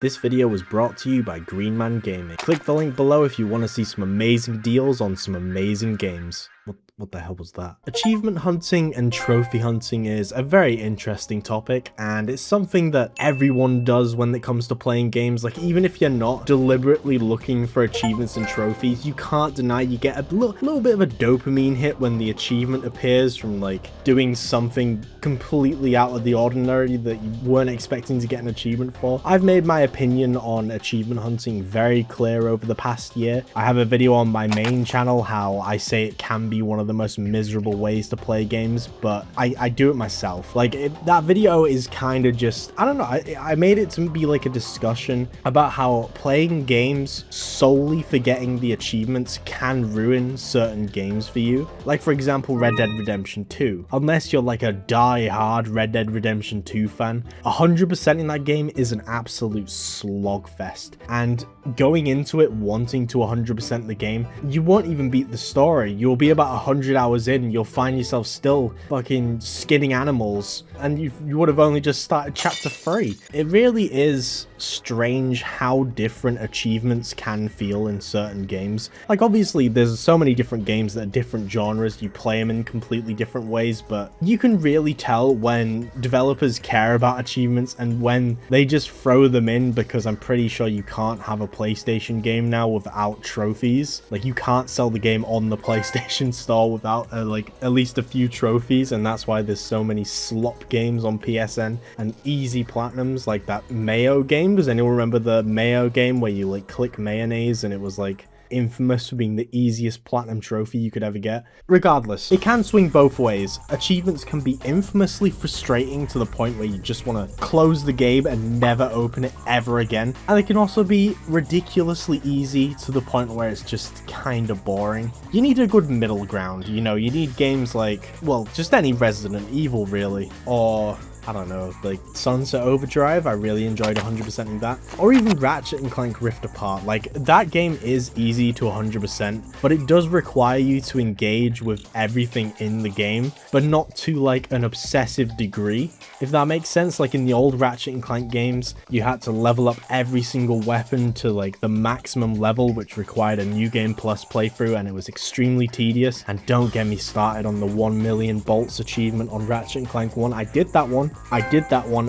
This video was brought to you by Greenman Gaming. Click the link below if you want to see some amazing deals on some amazing games. What the hell was that? Achievement hunting and trophy hunting is a very interesting topic, and it's something that everyone does when it comes to playing games. Like, even if you're not deliberately looking for achievements and trophies, you can't deny you get a little bit of a dopamine hit when the achievement appears from like doing something completely out of the ordinary that you weren't expecting to get an achievement for. I've made my opinion on achievement hunting very clear over the past year. I have a video on my main channel how I say it can be one of the most miserable ways to play games, but I do it myself. Like, that video is kind of just, I don't know, I made it to be like a discussion about how playing games solely for getting the achievements can ruin certain games for you. Like, for example, Red Dead Redemption 2. Unless you're like a die-hard Red Dead Redemption 2 fan, 100% in that game is an absolute slogfest, and going into it wanting to 100% the game, you won't even beat the story. You'll be about 100 hours in, you'll find yourself still fucking skinning animals, and you would have only just started chapter 3. It really is strange how different achievements can feel in certain games. Like, obviously there's so many different games that are different genres, you play them in completely different ways, but you can really tell when developers care about achievements and when they just throw them in, because I'm pretty sure you can't have a PlayStation game now without trophies. Like, you can't sell the game on the PlayStation Store without like at least a few trophies, and that's why there's so many slop games on PSN and easy platinums, like that Mayo game. Does anyone remember the Mayo game where you like click mayonnaise and it was like infamous for being the easiest platinum trophy you could ever get? Regardless, it can swing both ways. Achievements can be infamously frustrating to the point where you just want to close the game and never open it ever again, and they can also be ridiculously easy to the point where it's just kind of boring. You need a good middle ground, you know. You need games like, well, just any Resident Evil really, or I don't know, like Sunset Overdrive. I really enjoyed 100%ing that. Or even Ratchet and Clank Rift Apart. Like, that game is easy to 100%, but it does require you to engage with everything in the game, but not to like an obsessive degree, if that makes sense. Like in the old Ratchet and Clank games, you had to level up every single weapon to like the maximum level, which required a New Game Plus playthrough, and it was extremely tedious. And don't get me started on the 1 million bolts achievement on Ratchet and Clank 1. I did that one,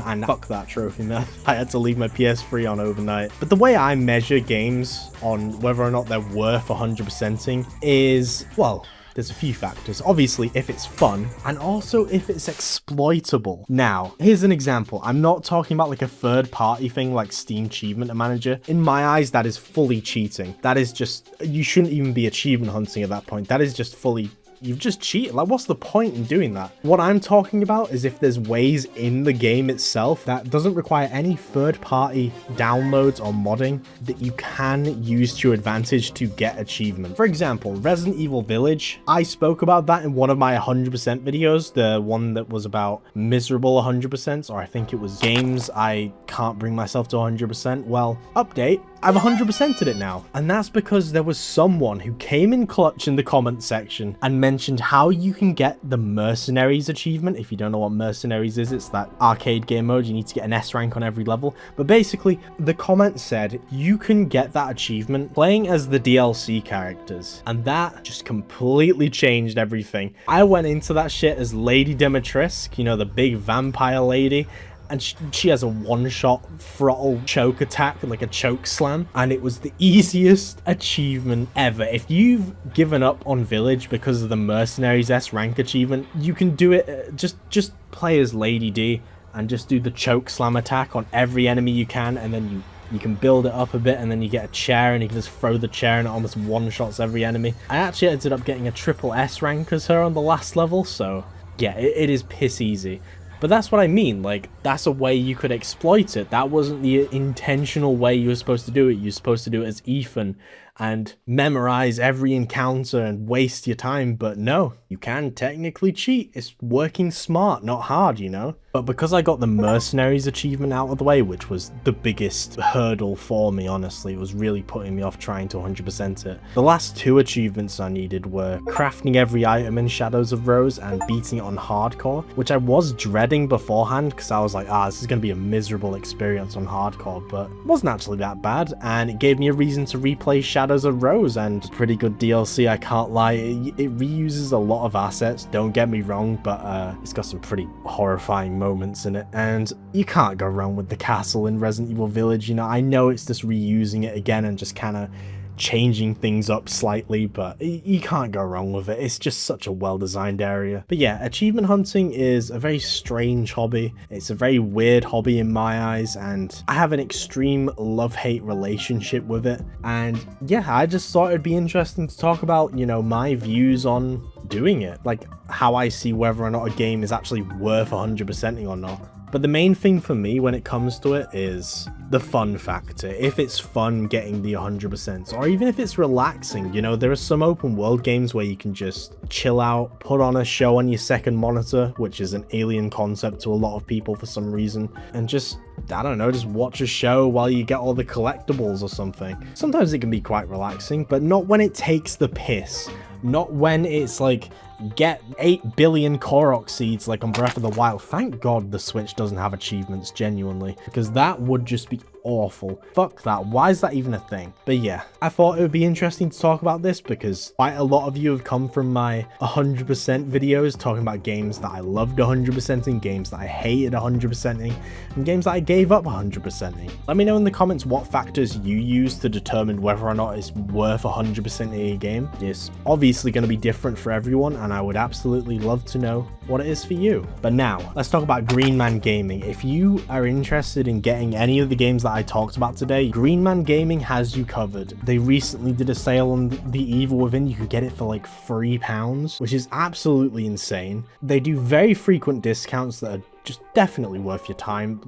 and fuck that trophy, man. I had to leave my PS3 on overnight. But the way I measure games on whether or not they're worth 100%ing is, well, there's a few factors. Obviously, if it's fun, and also if it's exploitable. Now, here's an example. I'm not talking about like a third-party thing like Steam Achievement Manager. In my eyes, that is fully cheating. That is just, you shouldn't even be achievement hunting at that point. That is just fully, you've just cheated. Like, what's the point in doing that? What I'm talking about is if there's ways in the game itself that doesn't require any third-party downloads or modding that you can use to your advantage to get achievement. For example, Resident Evil Village. I spoke about that in one of my 100% videos, the one that was about miserable 100%, or I think it was games I can't bring myself to 100%. Well, update, I've 100%ed it now. And that's because there was someone who came in clutch in the comment section and mentioned how you can get the Mercenaries achievement. If you don't know what Mercenaries is, it's that arcade game mode. You need to get an S rank on every level. But basically, the comment said you can get that achievement playing as the DLC characters. And that just completely changed everything. I went into that shit as Lady Dimitrescu, you know, the big vampire lady. And she has a one-shot throttle choke attack, like a choke slam, and it was the easiest achievement ever. If you've given up on Village because of the Mercenaries S rank achievement, you can do it. Just play as Lady D and just do the choke slam attack on every enemy you can, and then you can build it up a bit, and then you get a chair and you can just throw the chair and it almost one-shots every enemy. I actually ended up getting a triple S rank as her on the last level, so yeah, it is piss easy. But that's what I mean, like, that's a way you could exploit it. That wasn't the intentional way you were supposed to do it. You're supposed to do it as Ethan and memorize every encounter and waste your time, but no, you can technically cheat. It's working smart, not hard, you know? But because I got the Mercenaries achievement out of the way, which was the biggest hurdle for me, honestly, it was really putting me off trying to 100% it. The last 2 achievements I needed were crafting every item in Shadows of Rose and beating it on hardcore, which I was dreading beforehand because I was like, this is going to be a miserable experience on hardcore, but it wasn't actually that bad, and it gave me a reason to replay Shadows of Rose, and pretty good DLC, I can't lie. It reuses a lot of assets, don't get me wrong, but it's got some pretty horrifying moments in it, and you can't go wrong with the castle in Resident Evil Village. You know, I know it's just reusing it again and just kind of changing things up slightly, but you can't go wrong with it. It's just such a well-designed area. But yeah, achievement hunting is a very strange hobby. It's a very weird hobby in my eyes, and I have an extreme love-hate relationship with it. And yeah, I just thought it'd be interesting to talk about, you know, my views on doing it, like how I see whether or not a game is actually worth 100%ing or not. But the main thing for me when it comes to it is the fun factor. If it's fun getting the 100%, or even if it's relaxing, you know, there are some open world games where you can just chill out, put on a show on your second monitor, which is an alien concept to a lot of people for some reason, and just, I don't know, just watch a show while you get all the collectibles or something. Sometimes it can be quite relaxing, but not when it takes the piss. Not when it's like, get 8 billion Korok seeds like on Breath of the Wild. Thank God the Switch doesn't have achievements, genuinely, because that would just be awful. Fuck that. Why is that even a thing? But yeah, I thought it would be interesting to talk about this because quite a lot of you have come from my 100% videos talking about games that I loved 100%ing, games that I hated 100%ing, and games that I gave up 100%ing. Let me know in the comments what factors you use to determine whether or not it's worth 100%ing a game. It's obviously going to be different for everyone, and I would absolutely love to know what it is for you. But now, let's talk about Green Man Gaming. If you are interested in getting any of the games that I talked about today, Green Man Gaming has you covered. They recently did a sale on The Evil Within. You could get it for like £3, which is absolutely insane. They do very frequent discounts that are just definitely worth your time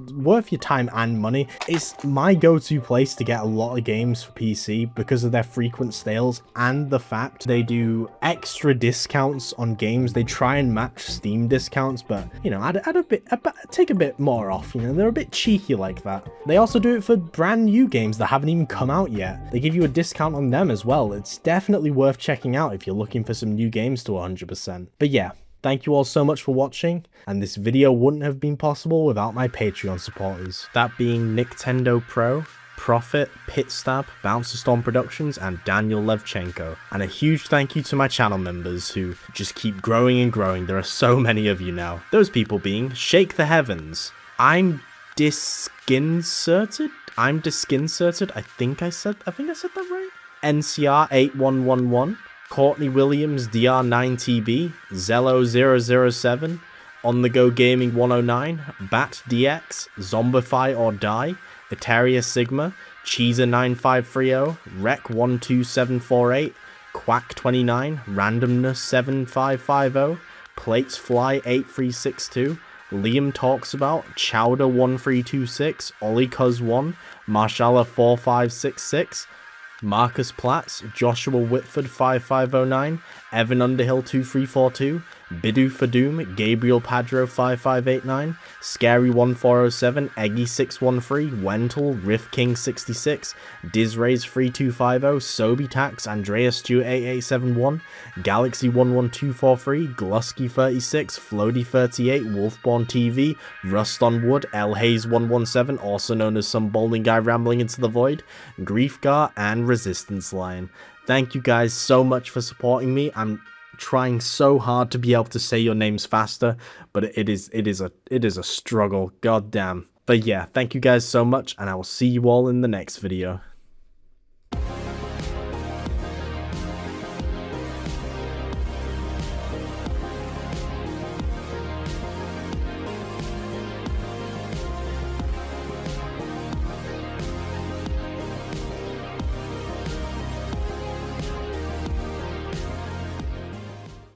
and money. It's my go-to place to get a lot of games for PC because of their frequent sales and the fact they do extra discounts on games. They try and match Steam discounts, but you know, take a bit more off. You know, they're a bit cheeky like that. They also do it for brand new games that haven't even come out yet. They give you a discount on them as well. It's definitely worth checking out if you're looking for some new games to 100%. But yeah, thank you all so much for watching, and this video wouldn't have been possible without my Patreon supporters. That being Nintendo Pro, Profit, Pitstab, Bouncer Storm Productions, and Daniel Levchenko. And a huge thank you to my channel members who just keep growing and growing. There are so many of you now. Those people being Shake the Heavens, I'm Diskinserted, I think I said that right? NCR 8111, Courtney Williams DR9TB, Zello007, On The Go Gaming 109, Bat DX, Zombify or Die, Eteria Sigma, Cheezer9530, Rec12748, Quack29, Randomness7550, Platesfly8362, Liam Talks About, Chowder1326, OllieCuz1, Marshala4566, Marcus Platts, Joshua Whitford 5509, Evan Underhill 2342, Bidu for Doom, Gabriel Padro 5589, Scary 1407, Eggy 613, Wentel, Riff King 66, Dizrays 3250, Sobi Tax, Andrea Stewart 8871, Galaxy 11243, Glusky 36, Floaty 38, Wolfborn TV, Rust on Wood, L Hayes 117, also known as some bowling guy rambling into the void, Griefgar, and Resistance Lion. Thank you guys so much for supporting me. I'm trying so hard to be able to say your names faster, but it is a struggle, goddamn. But yeah, thank you guys so much, and I will see you all in the next video.